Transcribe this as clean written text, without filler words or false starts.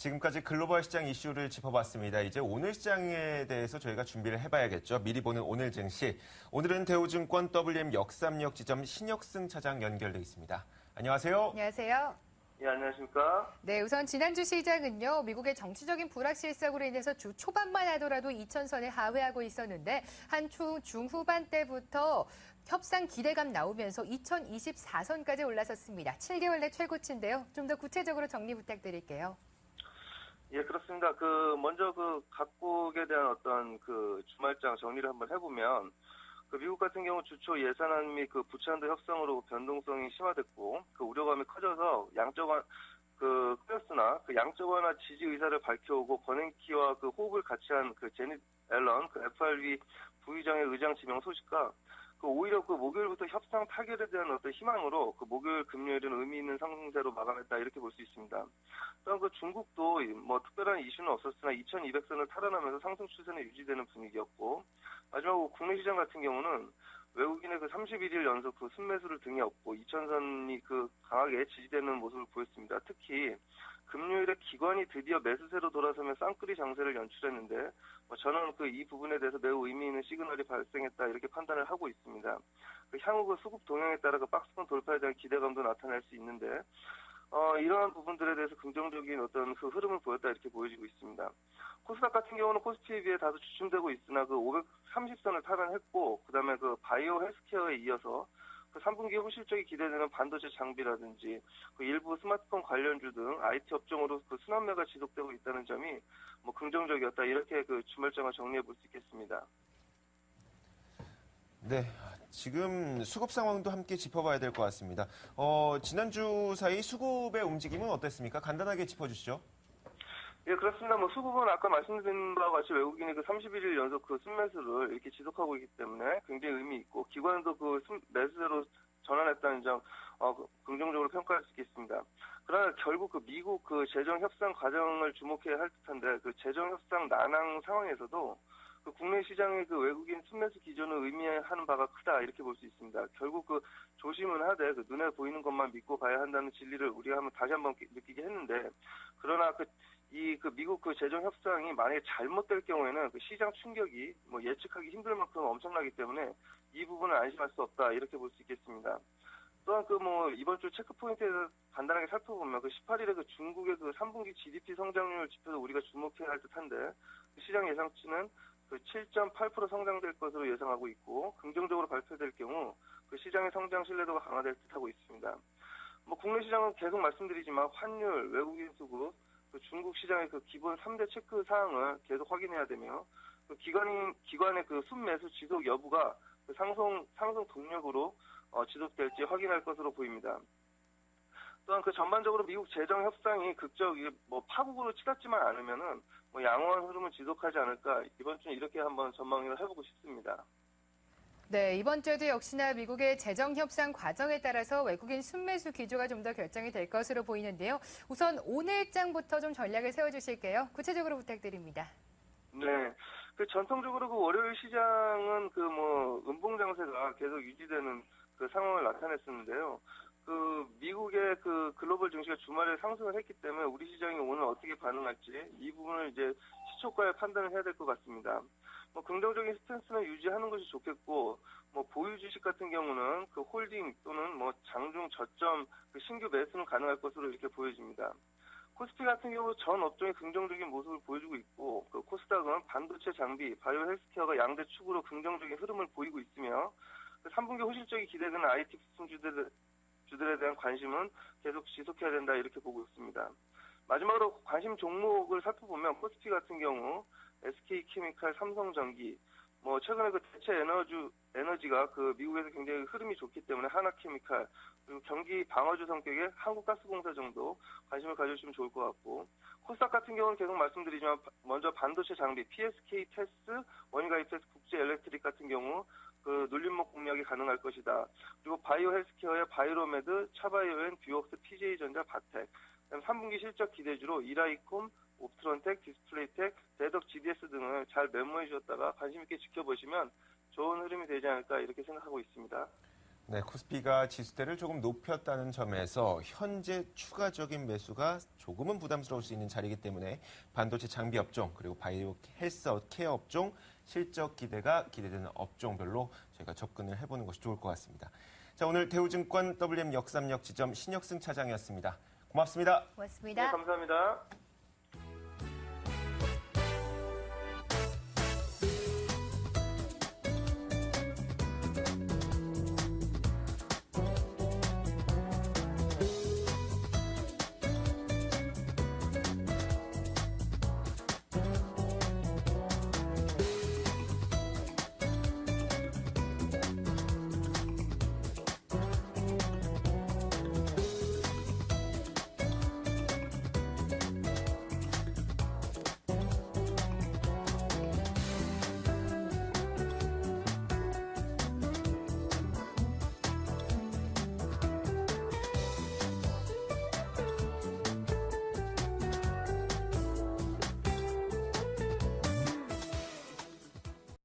지금까지 글로벌 시장 이슈를 짚어봤습니다. 이제 오늘 시장에 대해서 저희가 준비를 해봐야겠죠. 미리 보는 오늘 증시. 오늘은 대우증권 WM 역삼역 지점 신혁승 차장 연결돼 있습니다. 안녕하세요. 안녕하세요. 예, 안녕하십니까? 네, 우선 지난주 시장은요, 미국의 정치적인 불확실성으로 인해서 주 초반만 하더라도 2,000선을 하회하고 있었는데, 한 주 중후반 때부터 협상 기대감 나오면서 2024선까지 올라섰습니다. 7개월 내 최고치인데요. 좀 더 구체적으로 정리 부탁드릴게요. 예, 그렇습니다. 먼저 각국에 대한 어떤 주말장 정리를 한번 해보면, 미국 같은 경우 주초 예산안 및 부채한도 협상으로 변동성이 심화됐고, 우려감이 커져서 클래스나 양적 완화 지지 의사를 밝혀오고 버냉키와 호흡을 같이 한 제닛 앨런, FRB 부의장의 의장 지명 소식과 오히려 목요일부터 협상 타결에 대한 어떤 희망으로 목요일 금요일은 의미 있는 상승세로 마감했다 이렇게 볼 수 있습니다. 또한 중국도 특별한 이슈는 없었으나 2200선을 탈환하면서 상승 추세는 유지되는 분위기였고, 마지막으로 국내 시장 같은 경우는 외국인의 31일 연속 순매수를 등에 업고 2000선이 강하게 지지되는 모습을 보였습니다. 특히 금요일에 기관이 드디어 매수세로 돌아서며 쌍끌이 장세를 연출했는데, 저는 이 부분에 대해서 매우 의미 있는 시그널이 발생했다 이렇게 판단을 하고 있습니다. 향후 수급 동향에 따라 박스권 돌파에 대한 기대감도 나타날 수 있는데, 이러한 부분들에 대해서 긍정적인 어떤 흐름을 보였다 이렇게 보여지고 있습니다. 코스닥 같은 경우는 코스피에 비해 다소 주춤되고 있으나 530선을 탈환했고, 그다음에 바이오 헬스케어에 이어서 3분기 호실적이 기대되는 반도체 장비라든지 일부 스마트폰 관련주 등 IT 업종으로 순환매가 지속되고 있다는 점이 긍정적이었다 이렇게 주말장을 정리해 볼 수 있겠습니다. 네, 지금 수급 상황도 함께 짚어봐야 될 것 같습니다. 지난주 사이 수급의 움직임은 어땠습니까? 간단하게 짚어주시죠. 예, 그렇습니다. 수급은 아까 말씀드린 바와 같이 외국인이 31일 연속 순매수를 이렇게 지속하고 있기 때문에 굉장히 의미 있고, 기관도 매수세로 전환했다는 점, 긍정적으로 평가할 수 있겠습니다. 그러나 결국 미국 재정 협상 과정을 주목해야 할 듯한데, 재정 협상 난항 상황에서도 국내 시장의 외국인 순매수 기조는 의미하는 바가 크다 이렇게 볼 수 있습니다. 결국 조심은 하되 눈에 보이는 것만 믿고 가야 한다는 진리를 우리가 다시 한번 느끼게 했는데, 그러나 미국 재정 협상이 만약에 잘못될 경우에는 시장 충격이 예측하기 힘들 만큼 엄청나기 때문에 이 부분은 안심할 수 없다 이렇게 볼 수 있겠습니다. 또한 이번 주 체크 포인트에서 간단하게 살펴보면 18일에 중국의 3분기 GDP 성장률 지표도 우리가 주목해야 할 듯한데, 시장 예상치는 7.8% 성장될 것으로 예상하고 있고, 긍정적으로 발표될 경우 시장의 성장 신뢰도가 강화될 듯하고 있습니다. 국내 시장은 계속 말씀드리지만 환율, 외국인 수급, 중국 시장의 기본 3대 체크 사항을 계속 확인해야 되며, 기관의 순매수 지속 여부가 상승 동력으로 지속될지 확인할 것으로 보입니다. 또한 전반적으로 미국 재정 협상이 파국으로 치닫지만 않으면은 양호한 흐름을 지속하지 않을까, 이번 주는 이렇게 한번 전망을 해보고 싶습니다. 네, 이번 주에도 역시나 미국의 재정 협상 과정에 따라서 외국인 순매수 기조가 좀 더 결정이 될 것으로 보이는데요. 우선 오늘장부터 좀 전략을 세워주실게요. 구체적으로 부탁드립니다. 네, 전통적으로 월요일 시장은 음봉 장세가 계속 유지되는 상황을 나타냈었는데요. 미국의 글로벌 증시가 주말에 상승을 했기 때문에 우리 시장이 오늘 어떻게 반응할지 이 부분을 이제 시초가에 판단을 해야 될 것 같습니다. 긍정적인 스탠스는 유지하는 것이 좋겠고, 보유 주식 같은 경우는 홀딩 또는 장중 저점 신규 매수는 가능할 것으로 이렇게 보여집니다. 코스피 같은 경우 전 업종이 긍정적인 모습을 보여주고 있고, 코스닥은 반도체 장비, 바이오 헬스케어가 양대 축으로 긍정적인 흐름을 보이고 있으며, 3분기 호실적이 기대되는 IT 부품 주들에 대한 관심은 계속 지속해야 된다 이렇게 보고 있습니다. 마지막으로 관심 종목을 살펴보면 코스피 같은 경우 SK케미칼, 삼성전기, 최근에 대체 에너지가 미국에서 굉장히 흐름이 좋기 때문에 하나케미칼, 그리고 경기 방어주 성격의 한국가스공사 정도 관심을 가져주시면 좋을 것 같고, 코스닥 같은 경우는 계속 말씀드리지만 먼저 반도체 장비, PSK 테스트, 원가입테스, 국제 엘렉트릭 같은 경우 눌림목 공략이 가능할 것이다. 그리고 바이오 헬스케어의 바이로메드, 차바이오엔, 뷰옥스, PJ전자, 바텍, 3분기 실적 기대주로 이라이콤, 옵트론텍, 디스플레이텍, 대덕, GDS 등을 잘 메모해 주셨다가 관심 있게 지켜보시면 좋은 흐름이 되지 않을까 이렇게 생각하고 있습니다. 네, 코스피가 지수대를 조금 높였다는 점에서 현재 추가적인 매수가 조금은 부담스러울 수 있는 자리이기 때문에 반도체 장비 업종 그리고 바이오 헬스 케어 업종 실적 기대가 기대되는 업종별로 저희가 접근을 해보는 것이 좋을 것 같습니다. 자, 오늘 대우증권 WM 역삼역 지점 신혁승 차장이었습니다. 고맙습니다. 고맙습니다. 네, 감사합니다.